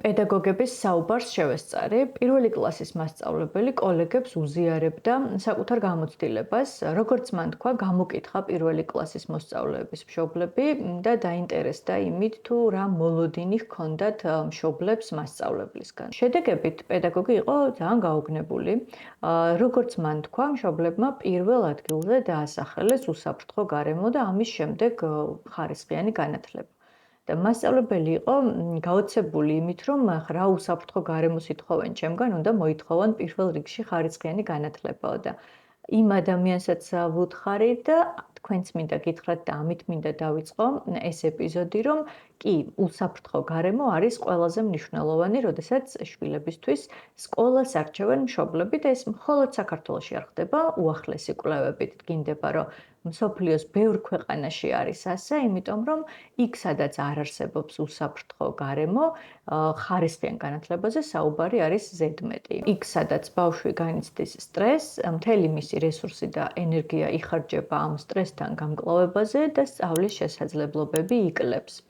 პედაგოგების საუბარს შევესწარი. პირველი კლასის მასწავლებელი კოლეგებს უზიარებდა საკუთარ გამოცდილებას, როგორც მან თქვა, გამოკითხა პირველი კლასის მოსწავლეების მშობლები და დაინტერესდა იმით, თუ რა მოლოდინი ჰქონდათ მშობლებს მასწავლებლისგან. შედეგებით პედაგოგი იყო ძალიან გაოგნებული. როგორც მან თქვა, მშობლებმა პირველ ადგილზე დაასახელეს უსაფრთხო გარემო და ამის შემდეგ ხარისხიანი განათლება. და მასწავლებელი იყო გაოცებული იმით, რომ რა უსაფრთხო გარემოს ითხოვენ ჩემგან, უნდა მოითხოვან პირველ რიგში ხარისხიანი განათლებაო და იმ ადამიანსაც ვუთხარი და თქვენც მინდა გითხრათ და ამით მინდა დავიწყო ეს ეპიზოდი, რომ კი, უსაფრთხო გარემო არის ყველაზე მნიშვნელოვანი, როდესაც შვილებისთვის სკოლას არჩევენ მშობლები და ეს მხოლოდ საქართველოში არ ხდება, უახლესი კვლევებით დგინდება, რომ მსოფლიოს ბევრ ქვეყანაში არის ასე, იმიტომ რომ იქ, სადაც არ არსებობს უსაფრთხო გარემო, ხარისხიან განათლებაზე საუბარი არის ზედმეტი. იქ, სადაც ბავშვი განიცდის სტრესს, მთელი მისი რესურსი და ენერგია იხარჯება ამ სტრესთან გამკლავებაზე და სწავლის შესაძლებლობები იკლებს.